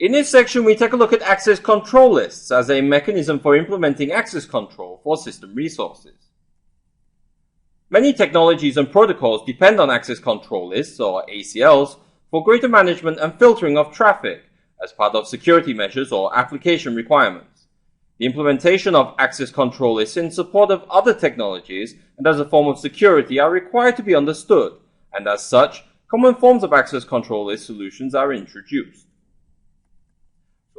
In this section, we take a look at access control lists as a mechanism for implementing access control for system resources. Many technologies and protocols depend on access control lists, or ACLs, for greater management and filtering of traffic as part of security measures or application requirements. The implementation of access control lists in support of other technologies and as a form of security are required to be understood, and as such, common forms of access control list solutions are introduced.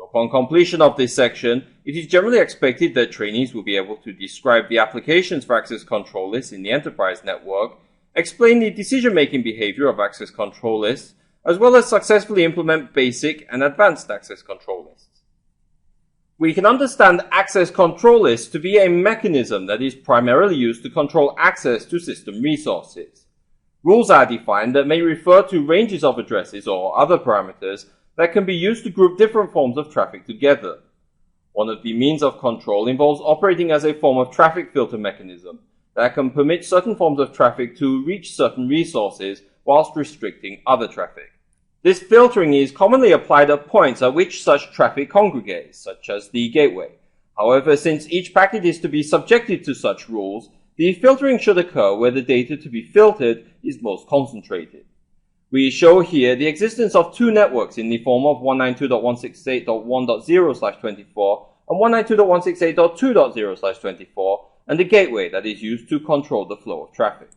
Upon completion of this section, it is generally expected that trainees will be able to describe the applications for access control lists in the enterprise network, explain the decision-making behavior of access control lists, as well as successfully implement basic and advanced access control lists. We can understand access control lists to be a mechanism that is primarily used to control access to system resources. Rules are defined that may refer to ranges of addresses or other parameters that can be used to group different forms of traffic together. One of the means of control involves operating as a form of traffic filter mechanism that can permit certain forms of traffic to reach certain resources whilst restricting other traffic. This filtering is commonly applied at points at which such traffic congregates, such as the gateway. However, since each packet is to be subjected to such rules, the filtering should occur where the data to be filtered is most concentrated. We show here the existence of two networks in the form of 192.168.1.0/24 and 192.168.2.0/24 and a gateway that is used to control the flow of traffic.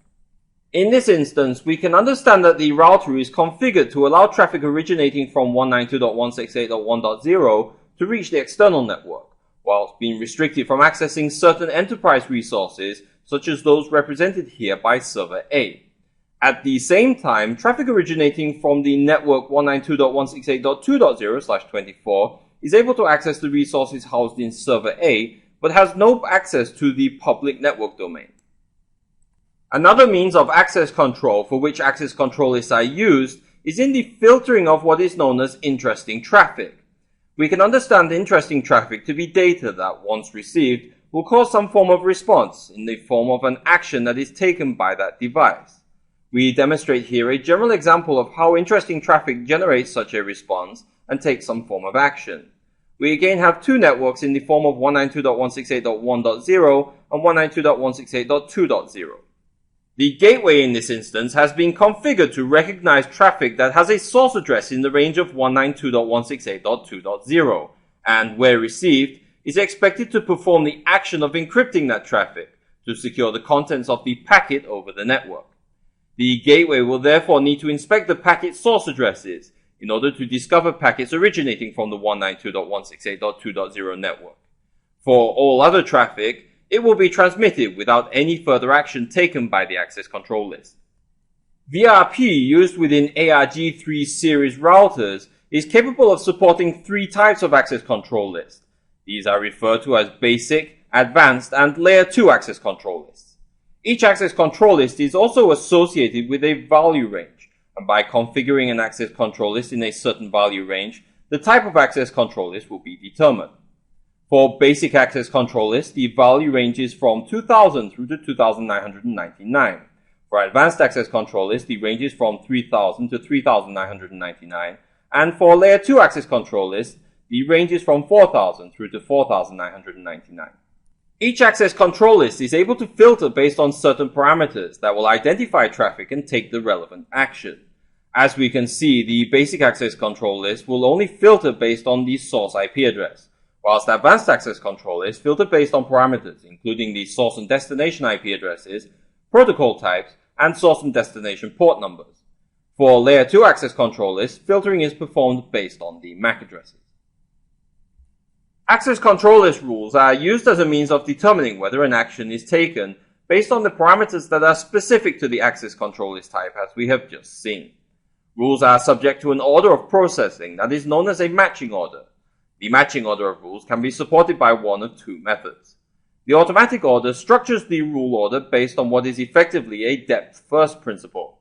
In this instance, we can understand that the router is configured to allow traffic originating from 192.168.1.0 to reach the external network, whilst being restricted from accessing certain enterprise resources such as those represented here by server A. At the same time, traffic originating from the network 192.168.2.0/24 is able to access the resources housed in server A, but has no access to the public network domain. Another means of access control for which access control lists are used is in the filtering of what is known as interesting traffic. We can understand interesting traffic to be data that, once received, will cause some form of response in the form of an action that is taken by that device. We demonstrate here a general example of how interesting traffic generates such a response and takes some form of action. We again have two networks in the form of 192.168.1.0 and 192.168.2.0. The gateway in this instance has been configured to recognize traffic that has a source address in the range of 192.168.2.0 and, where received, is expected to perform the action of encrypting that traffic to secure the contents of the packet over the network. The gateway will therefore need to inspect the packet source addresses in order to discover packets originating from the 192.168.2.0 network. For all other traffic, it will be transmitted without any further action taken by the access control list. VRP used within ARG3 series routers is capable of supporting three types of access control lists. These are referred to as basic, advanced, and layer 2 access control lists. Each access control list is also associated with a value range, and by configuring an access control list in a certain value range, the type of access control list will be determined. For basic access control lists, the value ranges from 2000 through to 2999. For advanced access control lists, the range is from 3000 to 3999, and for layer 2 access control lists, the range is from 4000 through to 4999. Each access control list is able to filter based on certain parameters that will identify traffic and take the relevant action. As we can see, the basic access control list will only filter based on the source IP address, whilst the advanced access control list filter based on parameters including the source and destination IP addresses, protocol types, and source and destination port numbers. For layer 2 access control lists, filtering is performed based on the MAC addresses. Access control list rules are used as a means of determining whether an action is taken based on the parameters that are specific to the access control list type, as we have just seen. Rules are subject to an order of processing that is known as a matching order. The matching order of rules can be supported by one of two methods. The automatic order structures the rule order based on what is effectively a depth-first principle.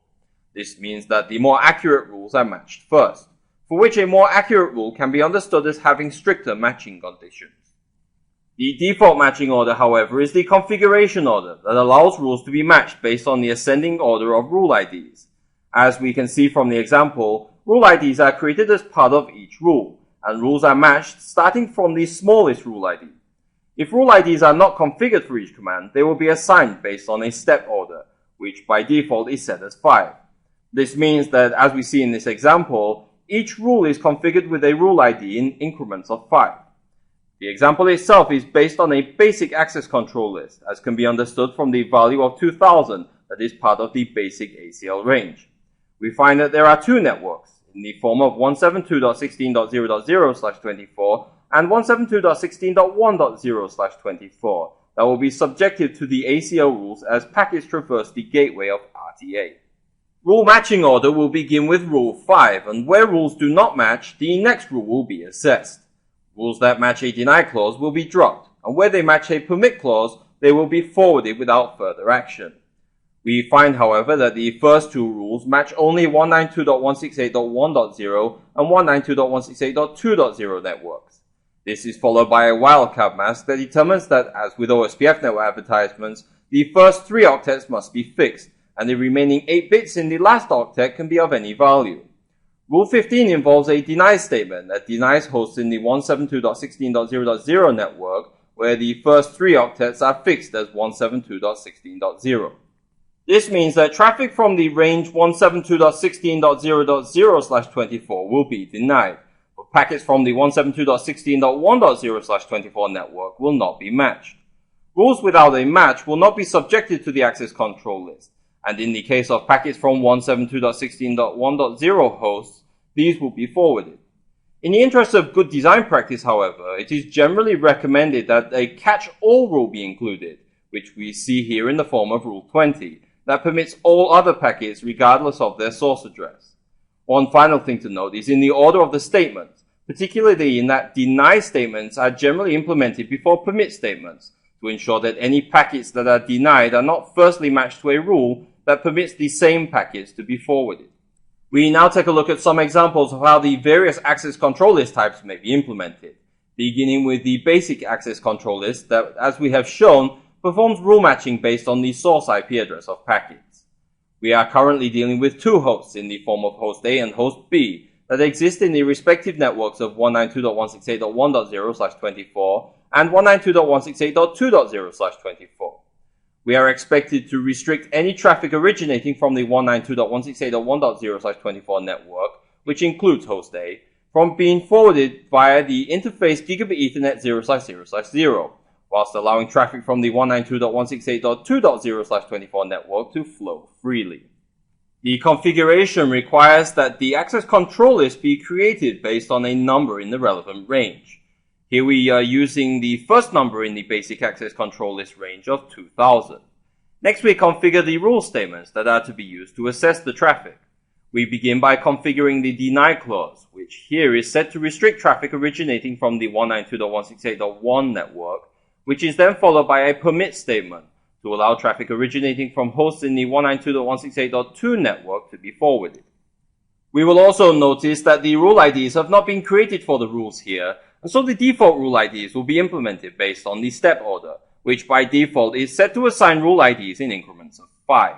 This means that the more accurate rules are matched first, for which a more accurate rule can be understood as having stricter matching conditions. The default matching order, however, is the configuration order that allows rules to be matched based on the ascending order of rule IDs. As we can see from the example, rule IDs are created as part of each rule, and rules are matched starting from the smallest rule ID. If rule IDs are not configured for each command, they will be assigned based on a step order, which by default is set as 5. This means that, as we see in this example, each rule is configured with a rule ID in increments of 5. The example itself is based on a basic access control list, as can be understood from the value of 2000 that is part of the basic ACL range. We find that there are two networks, in the form of 172.16.0.0/24 and 172.16.1.0/24, that will be subjected to the ACL rules as packets traverse the gateway of RTA. Rule matching order will begin with Rule 5, and where rules do not match, the next rule will be assessed. Rules that match a deny clause will be dropped, and where they match a permit clause, they will be forwarded without further action. We find, however, that the first two rules match only 192.168.1.0 and 192.168.2.0 networks. This is followed by a wildcard mask that determines that, as with OSPF network advertisements, the first 3 octets must be fixed, and the remaining 8 bits in the last octet can be of any value. Rule 15 involves a deny statement that denies hosts in the 172.16.0.0 network, where the first 3 octets are fixed as 172.16.0. This means that traffic from the range 172.16.0.0/24 will be denied, but packets from the 172.16.1.0/24 network will not be matched. Rules without a match will not be subjected to the access control list, and in the case of packets from 172.16.1.0 hosts, these will be forwarded. In the interest of good design practice, however, it is generally recommended that a catch-all rule be included, which we see here in the form of Rule 20, that permits all other packets regardless of their source address. One final thing to note is in the order of the statements, particularly in that deny statements are generally implemented before permit statements, to ensure that any packets that are denied are not firstly matched to a rule that permits the same packets to be forwarded. We now take a look at some examples of how the various access control list types may be implemented, beginning with the basic access control list that, as we have shown, performs rule matching based on the source IP address of packets. We are currently dealing with two hosts in the form of host A and host B that exist in the respective networks of 192.168.1.0/24 and 192.168.2.0/24. We are expected to restrict any traffic originating from the 192.168.1.0/24 network, which includes host A, from being forwarded via the interface Gigabit Ethernet 0/0/0, whilst allowing traffic from the 192.168.2.0/24 network to flow freely. The configuration requires that the access control list be created based on a number in the relevant range. Here we are using the first number in the basic access control list range of 2000. Next we configure the rule statements that are to be used to assess the traffic. We begin by configuring the deny clause, which here is set to restrict traffic originating from the 192.168.1 network, which is then followed by a permit statement to allow traffic originating from hosts in the 192.168.2 network to be forwarded. We will also notice that the rule IDs have not been created for the rules here, and so the default rule IDs will be implemented based on the step order, which by default is set to assign rule IDs in increments of 5.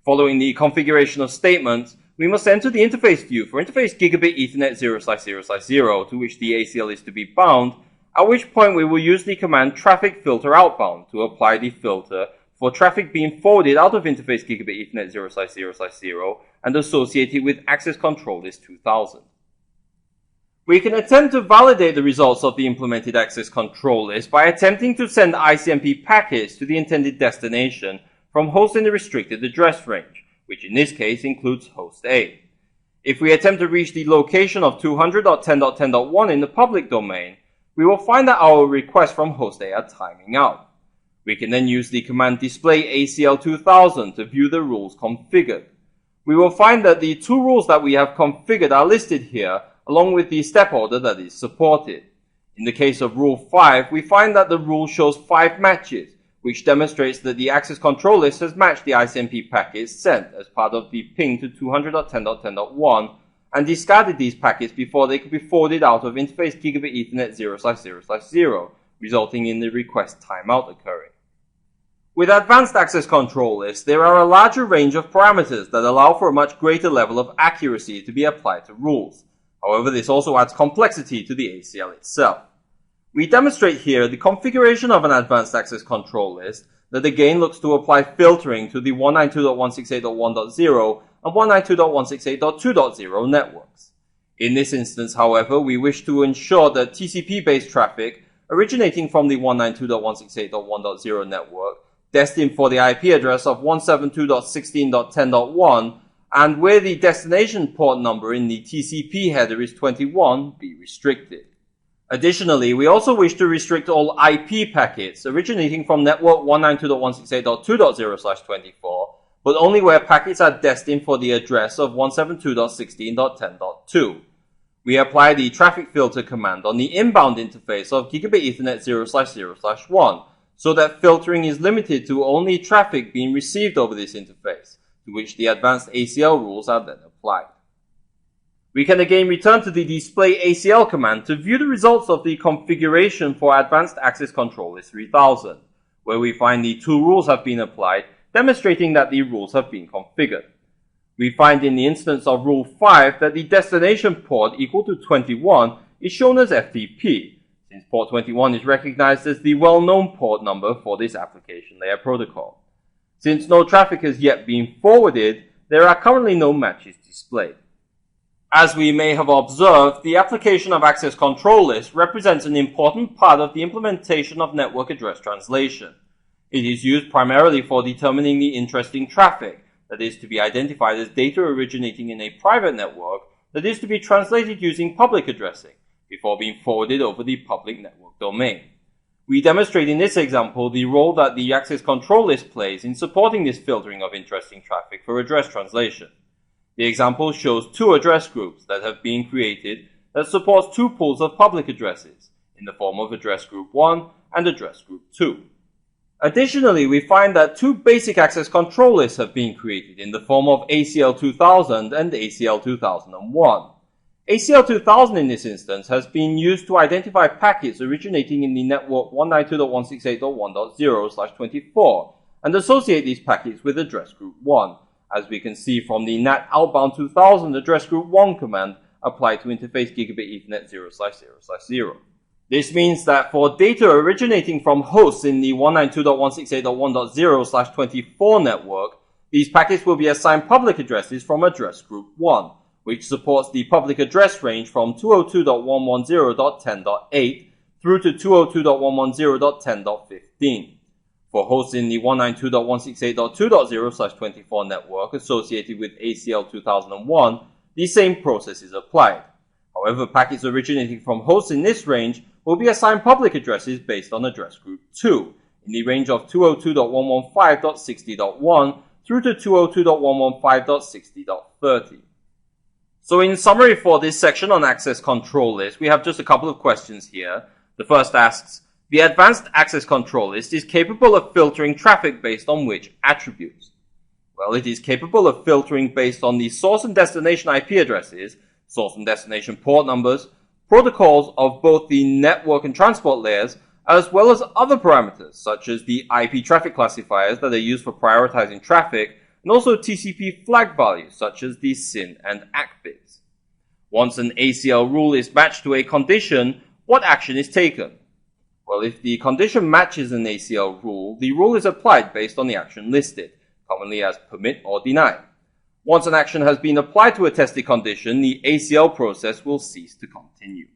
Following the configuration of statements, we must enter the interface view for interface Gigabit Ethernet 0/0/0 to which the ACL is to be bound, at which point we will use the command traffic filter outbound to apply the filter for traffic being forwarded out of interface Gigabit Ethernet 0/0/0 and associated with access control list 2000. We can attempt to validate the results of the implemented access control list by attempting to send ICMP packets to the intended destination from hosts in the restricted address range, which in this case includes host A. If we attempt to reach the location of 200.10.10.1 in the public domain, we will find that our requests from host A are timing out. We can then use the command display ACL 2000 to view the rules configured. We will find that the two rules that we have configured are listed here, along with the step order that is supported. In the case of Rule 5, we find that the rule shows 5 matches, which demonstrates that the access control list has matched the ICMP packets sent as part of the ping to 200.10.10.1 and discarded these packets before they could be forwarded out of interface Gigabit Ethernet 0/0/0, resulting in the request timeout occurring. With advanced access control lists, there are a larger range of parameters that allow for a much greater level of accuracy to be applied to rules. However, this also adds complexity to the ACL itself. We demonstrate here the configuration of an advanced access control list that again looks to apply filtering to the 192.168.1.0 and 192.168.2.0 networks. In this instance, however, we wish to ensure that TCP-based traffic originating from the 192.168.1.0 network, destined for the IP address of 172.16.10.1, and where the destination port number in the TCP header is 21, be restricted. Additionally, we also wish to restrict all IP packets originating from network 192.168.2.0/24, but only where packets are destined for the address of 172.16.10.2. We apply the traffic filter command on the inbound interface of Gigabit Ethernet 0/0/1, so that filtering is limited to only traffic being received over this interface, to which the advanced ACL rules are then applied. We can again return to the display ACL command to view the results of the configuration for Advanced Access Control List 3000, where we find the two rules have been applied, demonstrating that the rules have been configured. We find in the instance of Rule 5 that the destination port equal to 21 is shown as FTP, since port 21 is recognized as the well-known port number for this application layer protocol. Since no traffic has yet been forwarded, there are currently no matches displayed. As we may have observed, the application of access control lists represents an important part of the implementation of network address translation. It is used primarily for determining the interesting traffic, that is to be identified as data originating in a private network that is to be translated using public addressing, before being forwarded over the public network domain. We demonstrate in this example the role that the access control list plays in supporting this filtering of interesting traffic for address translation. The example shows two address groups that have been created that supports two pools of public addresses, in the form of address group 1 and address group 2. Additionally, we find that two basic access control lists have been created in the form of ACL 2000 and ACL 2001. ACL 2000 in this instance has been used to identify packets originating in the network 192.168.1.0/24 and associate these packets with address group 1, as we can see from the NAT outbound 2000 address group 1 command applied to interface Gigabit Ethernet 0/0/0. This means that for data originating from hosts in the 192.168.1.0/24 network, these packets will be assigned public addresses from address group 1, which supports the public address range from 202.110.10.8 through to 202.110.10.15. For hosts in the 192.168.2.0/24 network associated with ACL 2001, the same process is applied. However, packets originating from hosts in this range will be assigned public addresses based on address group 2, in the range of 202.115.60.1 through to 202.115.60.30. So in summary for this section on access control list, we have just a couple of questions here. The first asks, the advanced access control list is capable of filtering traffic based on which attributes? Well, it is capable of filtering based on the source and destination IP addresses, source and destination port numbers, protocols of both the network and transport layers, as well as other parameters such as the IP traffic classifiers that are used for prioritizing traffic, and also TCP flag values such as the SYN and ACK bits. Once an ACL rule is matched to a condition, what action is taken? Well, if the condition matches an ACL rule, the rule is applied based on the action listed, commonly as permit or deny. Once an action has been applied to a tested condition, the ACL process will cease to continue.